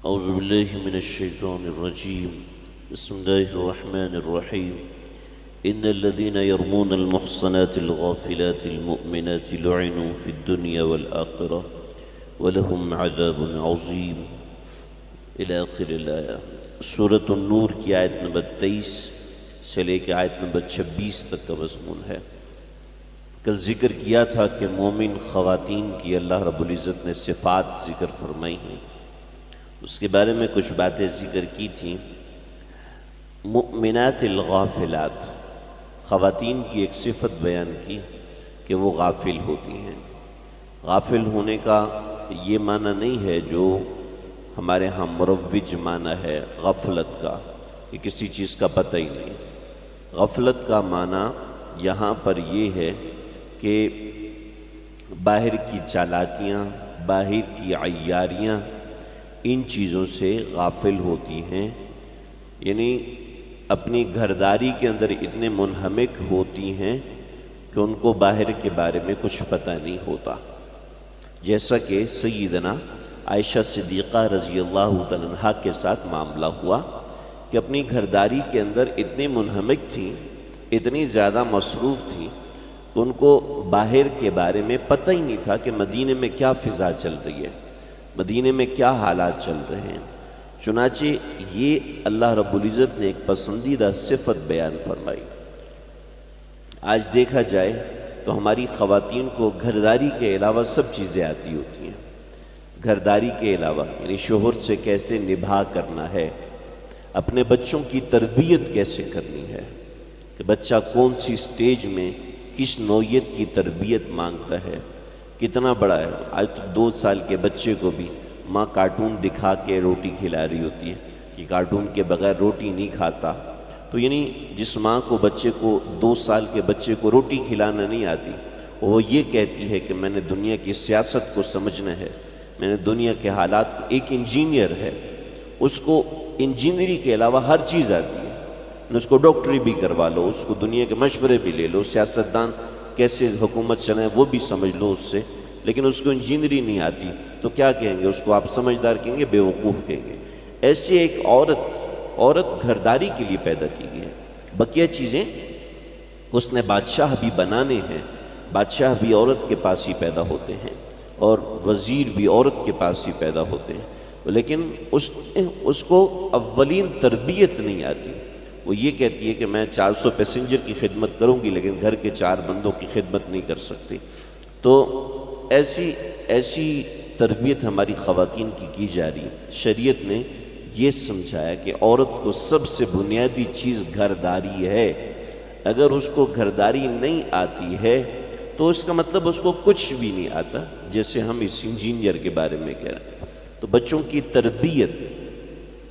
اعوذ باللہ من الشیطان الرجیم بسم اللہ الرحمن الرحیم ان الذين يرمون المحصنات الغافلات المؤمنات لعنوا في الدنيا والآخرة ولهم عذاب عظیم الى آخر الآیہ۔ سورۃ النور کی آیت نمبر 23 سے لے کے آیت نمبر 26 تک کا مضمون ہے۔ کل ذکر کیا تھا کہ مومن خواتین کی اللہ رب العزت نے صفات ذکر فرمائی ہیں، اس کے بارے میں کچھ باتیں ذکر کی تھیں۔ مؤمنات الغافلات، خواتین کی ایک صفت بیان کی کہ وہ غافل ہوتی ہیں۔ غافل ہونے کا یہ معنی نہیں ہے جو ہمارے ہاں مروج معنی ہے غفلت کا، کہ کسی چیز کا پتہ ہی نہیں۔ غفلت کا معنی یہاں پر یہ ہے کہ باہر کی چالاکیاں، باہر کی عیاریاں، ان چیزوں سے غافل ہوتی ہیں، یعنی اپنی گھرداری کے اندر اتنے منہمک ہوتی ہیں کہ ان کو باہر کے بارے میں کچھ پتہ نہیں ہوتا۔ جیسا کہ سیدنا عائشہ صدیقہ رضی اللہ تعالیٰ عنہا کے ساتھ معاملہ ہوا کہ اپنی گھرداری کے اندر اتنی منہمک تھیں، اتنی زیادہ مصروف تھیں، ان کو باہر کے بارے میں پتہ ہی نہیں تھا کہ مدینے میں کیا فضا چل رہی ہے، مدینے میں کیا حالات چل رہے ہیں۔ چنانچہ یہ اللہ رب العزت نے ایک پسندیدہ صفت بیان فرمائی۔ آج دیکھا جائے تو ہماری خواتین کو گھرداری کے علاوہ سب چیزیں آتی ہوتی ہیں۔ گھرداری کے علاوہ یعنی شوہر سے کیسے نبھا کرنا ہے، اپنے بچوں کی تربیت کیسے کرنی ہے، کہ بچہ کون سی سٹیج میں کس نوعیت کی تربیت مانگتا ہے، کتنا بڑا ہے۔ آج تو 2 سال کے بچے کو بھی ماں کارٹون دکھا کے روٹی کھلا رہی ہوتی ہے کہ کارٹون کے بغیر روٹی نہیں کھاتا۔ تو یعنی جس ماں کو بچے کو 2 سال کے بچے کو روٹی کھلانا نہیں آتی، وہ یہ کہتی ہے کہ میں نے دنیا کی سیاست کو سمجھنا ہے، میں نے دنیا کے حالات کو۔ ایک انجینئر ہے، اس کو انجینئرنگ کے علاوہ ہر چیز آتی ہے، اس کو ڈاکٹری بھی کروا لو، اس کو دنیا کے مشورے بھی لے لو، سیاستدان کیسے حکومت چلائیں وہ بھی سمجھ لو اس سے، لیکن اس کو انجینئرنگ نہیں آتی تو کیا کہیں گے؟ اس کو آپ سمجھدار کہیں گے، بیوقوف کہیں گے۔ ایسی ایک عورت گھرداری کے لیے پیدا کی گئی ہے۔ بقیہ چیزیں اس نے بادشاہ بھی بنانے ہیں، بادشاہ بھی عورت کے پاس ہی پیدا ہوتے ہیں اور وزیر بھی عورت کے پاس ہی پیدا ہوتے ہیں، لیکن اس کو اولین تربیت نہیں آتی۔ وہ یہ کہتی ہے کہ میں 400 پیسنجر کی خدمت کروں گی لیکن گھر کے 4 بندوں کی خدمت نہیں کر سکتی۔ تو ایسی تربیت ہماری خواتین کی جا رہی ہے۔ شریعت نے یہ سمجھایا کہ عورت کو سب سے بنیادی چیز گھرداری ہے۔ اگر اس کو گھرداری نہیں آتی ہے تو اس کا مطلب اس کو کچھ بھی نہیں آتا، جیسے ہم اس انجینئر کے بارے میں کہہ رہے ہیں۔ تو بچوں کی تربیت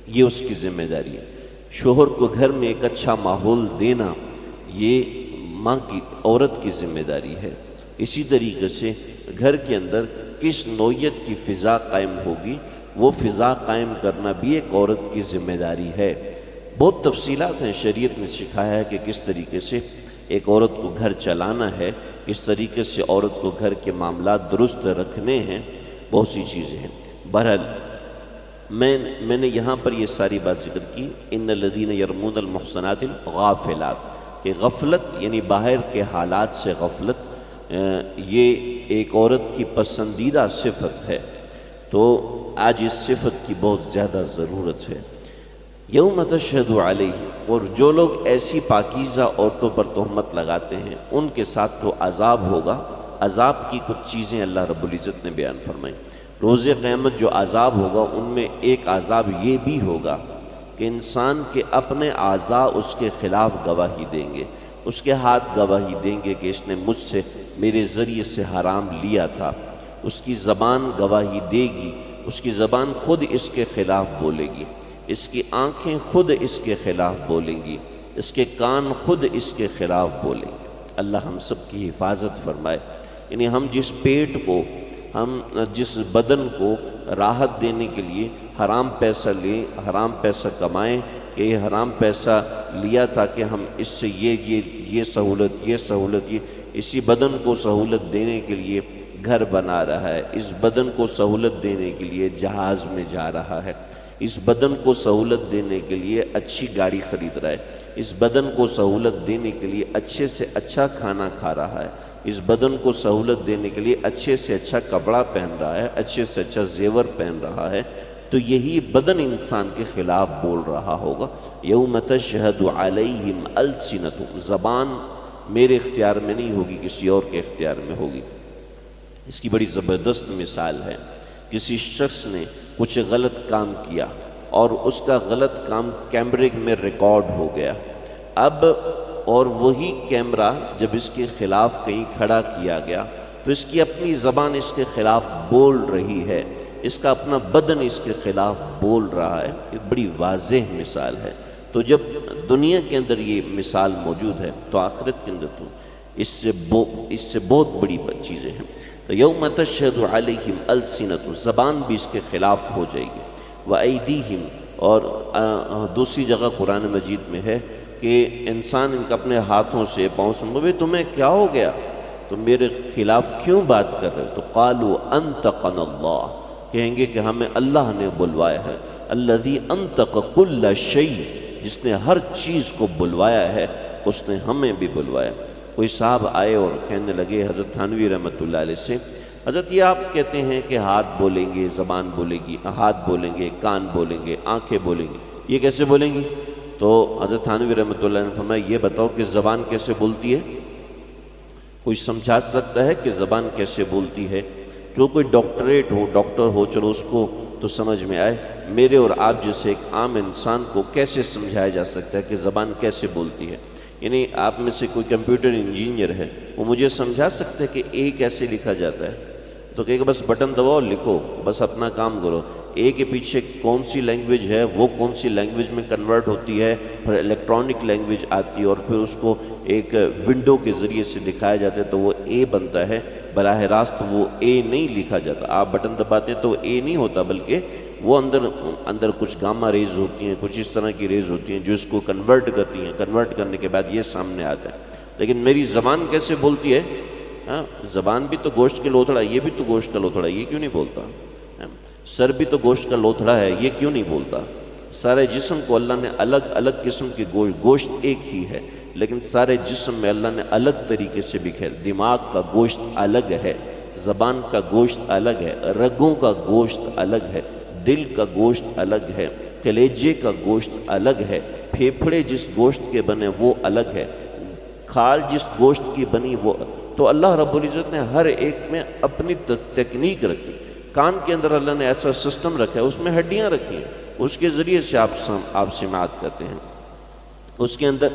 یہ اس کی ذمہ داری ہے۔ شوہر کو گھر میں ایک اچھا ماحول دینا یہ ماں کی، عورت کی ذمہ داری ہے۔ اسی طریقے سے گھر کے اندر کس نوعیت کی فضا قائم ہوگی، وہ فضا قائم کرنا بھی ایک عورت کی ذمہ داری ہے۔ بہت تفصیلات ہیں، شریعت نے سکھایا ہے کہ کس طریقے سے ایک عورت کو گھر چلانا ہے، کس طریقے سے عورت کو گھر کے معاملات درست رکھنے ہیں، بہت سی چیزیں ہیں۔ بہرحال میں نے یہاں پر یہ ساری بات ذکر کی، ان الذین یرمون المحصنات الغافلات، کہ غفلت یعنی باہر کے حالات سے غفلت، یہ ایک عورت کی پسندیدہ صفت ہے۔ تو آج اس صفت کی بہت زیادہ ضرورت ہے۔ یوم تشہد علیہ، اور جو لوگ ایسی پاکیزہ عورتوں پر تہمت لگاتے ہیں ان کے ساتھ تو عذاب ہوگا۔ عذاب کی کچھ چیزیں اللہ رب العزت نے بیان فرمائی۔ روز قیامت جو عذاب ہوگا ان میں ایک عذاب یہ بھی ہوگا کہ انسان کے اپنے اعضاء اس کے خلاف گواہی دیں گے، اس کے ہاتھ گواہی دیں گے کہ اس نے مجھ سے، میرے ذریعے سے حرام لیا تھا۔ اس کی زبان گواہی دے گی، اس کی زبان خود اس کے خلاف بولے گی، اس کی آنکھیں خود اس کے خلاف بولیں گی، اس کے کان خود اس کے خلاف بولیں گے۔ اللہ ہم سب کی حفاظت فرمائے۔ یعنی ہم جس پیٹ کو، ہم جس بدن کو راحت دینے کے لیے حرام پیسہ لیں، حرام پیسہ کمائیں کہ یہ حرام پیسہ لیا تھا کہ ہم اس سے یہ سہولت، اسی بدن کو سہولت دینے کے لیے گھر بنا رہا ہے، اس بدن کو سہولت دینے کے لیے جہاز میں جا رہا ہے، اس بدن کو سہولت دینے کے لیے اچھی گاڑی خرید رہا ہے، اس بدن کو سہولت دینے کے لیے اچھے سے اچھا کھانا کھا رہا ہے، اس بدن کو سہولت دینے کے لیے اچھے سے اچھا کپڑا پہن رہا ہے، اچھے سے اچھا زیور پہن رہا ہے، تو یہی بدن انسان کے خلاف بول رہا ہوگا۔ یوم تشہد علیہم السنتہم، زبان میرے اختیار میں نہیں ہوگی، کسی اور کے اختیار میں ہوگی۔ اس کی بڑی زبردست مثال ہے، کسی شخص نے کچھ غلط کام کیا اور اس کا غلط کام کیمرے میں ریکارڈ ہو گیا، اب اور وہی کیمرہ جب اس کے خلاف کہیں کھڑا کیا گیا تو اس کی اپنی زبان اس کے خلاف بول رہی ہے، اس کا اپنا بدن اس کے خلاف بول رہا ہے۔ یہ بڑی واضح مثال ہے۔ تو جب دنیا کے اندر یہ مثال موجود ہے تو آخرت کے اندر تو اس سے بہت بڑی چیزیں ہیں۔ تو یوم تشہد علیہم السنۃ، زبان بھی اس کے خلاف ہو جائے گی، وایدیہم، اور دوسری جگہ قرآن مجید میں ہے کہ انسان ان کا اپنے ہاتھوں سے پاؤں سے بھئی تمہیں کیا ہو گیا، تم میرے خلاف کیوں بات کر رہے ہو؟ تو قالوا انطقنا اللہ، کہیں گے کہ ہمیں اللہ نے بلوایا ہے، الذی انطق کل شیء، جس نے ہر چیز کو بلوایا ہے اس نے ہمیں بھی بلوایا۔ کوئی صاحب آئے اور کہنے لگے حضرت تھانوی رحمۃ اللہ علیہ سے، حضرت یہ آپ کہتے ہیں کہ ہاتھ بولیں گے، زبان بولے گی، ہاتھ بولیں گے، کان بولیں گے، آنکھیں بولیں گی، یہ کیسے بولیں گی؟ تو حضرت تھانوی رحمۃ اللہ نے فرمایا یہ بتاؤ کہ زبان کیسے بولتی ہے؟ کوئی سمجھا سکتا ہے کہ زبان کیسے بولتی ہے؟ جو کوئی ڈاکٹریٹ ہو، ڈاکٹر ہو، چلو اس کو تو سمجھ میں آئے، میرے اور آپ جیسے ایک عام انسان کو کیسے سمجھایا جا سکتا ہے کہ زبان کیسے بولتی ہے؟ یعنی آپ میں سے کوئی کمپیوٹر انجینئر ہے، وہ مجھے سمجھا سکتا ہے کہ اے کیسے لکھا جاتا ہے؟ تو کہے گا بس بٹن دباؤ لکھو، بس اپنا کام کرو۔ اے کے پیچھے کون سی لینگویج ہے، وہ کون سی لینگویج میں کنورٹ ہوتی ہے، پھر الیکٹرانک لینگویج آتی ہے اور پھر اس کو ایک ونڈو کے ذریعے سے دکھایا جاتا ہے تو وہ اے بنتا ہے۔ براہ راست وہ اے نہیں لکھا جاتا، آپ بٹن دباتے ہیں تو وہ اے نہیں ہوتا، بلکہ وہ اندر کچھ گاما ریز ہوتی ہیں، کچھ اس طرح کی ریز ہوتی ہیں جو اس کو کنورٹ کرتی ہیں، کنورٹ کرنے کے بعد یہ سامنے آتا ہے۔ لیکن میری زبان کیسے بولتی ہے؟ زبان بھی تو گوشت کے لوتھڑا، یہ بھی تو گوشت کا لوتھڑا، یہ کیوں نہیں بولتا؟ سر بھی تو گوشت کا لوتھڑا ہے، یہ کیوں نہیں بولتا؟ سارے جسم کو اللہ نے الگ الگ قسم کے گوشت ایک ہی ہے، لیکن سارے جسم میں اللہ نے الگ طریقے سے بکھیر، دماغ کا گوشت الگ ہے، زبان کا گوشت الگ ہے، رگوں کا گوشت الگ ہے، دل کا گوشت الگ ہے، کلیجے کا گوشت الگ ہے، پھیپھڑے جس گوشت کے بنے وہ الگ ہے، کھال جس گوشت کی بنی وہ، تو اللہ رب العزت نے ہر ایک میں اپنی تکنیک رکھی۔ کان کے اندر اللہ نے ایسا سسٹم رکھا ہے، اس میں ہڈیاں رکھی ہیں، اس کے ذریعے سے آپ سماعت کرتے ہیں، اس کے اندر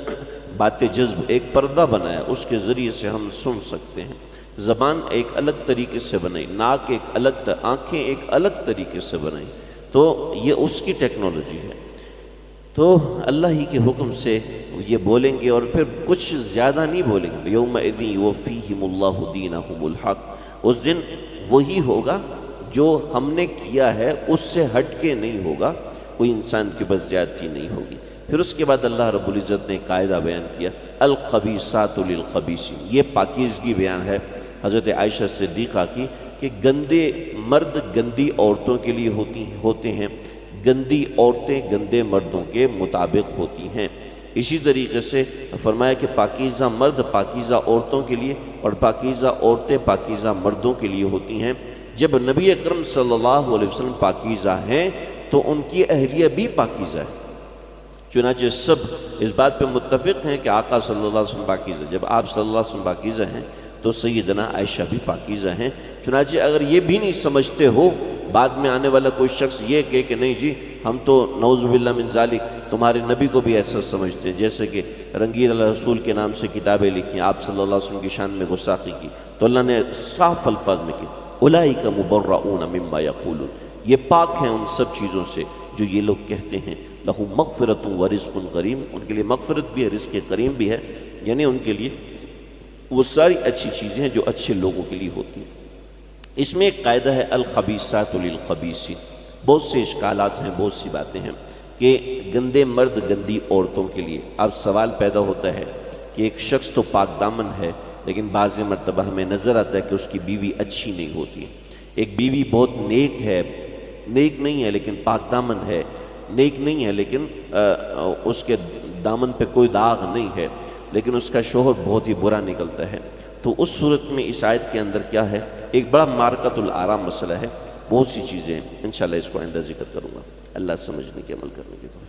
بات جذب ایک پردہ بنایا، اس کے ذریعے سے ہم سن سکتے ہیں۔ زبان ایک الگ طریقے سے بنائی، ناک ایک الگ، آنکھیں ایک الگ طریقے سے بنائی، تو یہ اس کی ٹیکنالوجی ہے۔ تو اللہ ہی کے حکم سے یہ بولیں گے اور پھر کچھ زیادہ نہیں بولیں گے۔ یومئذ یوفیہم اللہ دینہم الحق، اس دن وہی ہوگا جو ہم نے کیا ہے اس سے ہٹ کے نہیں ہوگا، کوئی انسان کی بس زیادتی نہیں ہوگی۔ پھر اس کے بعد اللہ رب العزت نے قاعدہ بیان کیا، الخبیثات للخبیثین، یہ پاکیزگی بیان ہے حضرت عائشہ صدیقہ کی کہ گندے مرد گندی عورتوں کے لیے ہوتے ہیں، گندی عورتیں گندے مردوں کے مطابق ہوتی ہیں۔ اسی طریقے سے فرمایا کہ پاکیزہ مرد پاکیزہ عورتوں کے لیے اور پاکیزہ عورتیں پاکیزہ مردوں کے لیے ہوتی ہیں۔ جب نبی اکرم صلی اللہ علیہ وسلم پاکیزہ ہیں تو ان کی اہلیہ بھی پاکیزہ ہے، چنانچہ سب اس بات پہ متفق ہیں کہ آقا صلی اللہ علیہ وسلم پاکیزہ، جب آپ صلی اللہ علیہ وسلم پاکیزہ ہیں تو سیدنا عائشہ بھی پاکیزہ ہیں۔ چنانچہ اگر یہ بھی نہیں سمجھتے ہو، بعد میں آنے والا کوئی شخص یہ کہے کہ نہیں جی ہم تو نعوذ باللہ من ذالک تمہارے نبی کو بھی ایسا سمجھتے ہیں، جیسے کہ رنگیر اللہ رسول کے نام سے کتابیں لکھی، آپ صلی اللہ علیہ وسلم کی شان میں گستاخی کی، تو اللہ نے صاف الفاظ میں کی اولئک مبرؤون مما یقولون، یہ پاک ہیں ان سب چیزوں سے جو یہ لوگ کہتے ہیں، لہم مغفرۃ ورزق کریم، ان کے لیے مغفرت بھی ہے، رزق کریم بھی ہے، یعنی ان کے لیے وہ ساری اچھی چیزیں ہیں جو اچھے لوگوں کے لیے ہوتی ہیں۔ اس میں ایک قاعدہ ہے الخبیثات للخبیثین، بہت سے اشکالات ہیں، بہت سی باتیں ہیں کہ گندے مرد گندی عورتوں کے لیے۔ اب سوال پیدا ہوتا ہے کہ ایک شخص تو پاک دامن ہے لیکن بعض مرتبہ ہمیں نظر آتا ہے کہ اس کی بیوی اچھی نہیں ہوتی ہے، ایک بیوی بہت نیک ہے نیک نہیں ہے لیکن پاک دامن ہے، نیک نہیں ہے لیکن اس کے دامن پہ کوئی داغ نہیں ہے، لیکن اس کا شوہر بہت ہی برا نکلتا ہے، تو اس صورت میں اس آیت کے اندر کیا ہے، ایک بڑا مارکۃ الآرام مسئلہ ہے، بہت سی چیزیں ہیں، انشاءاللہ اس کو آئندہ ذکر کروں گا۔ اللہ سمجھنے کے عمل کرنے کی توفیق۔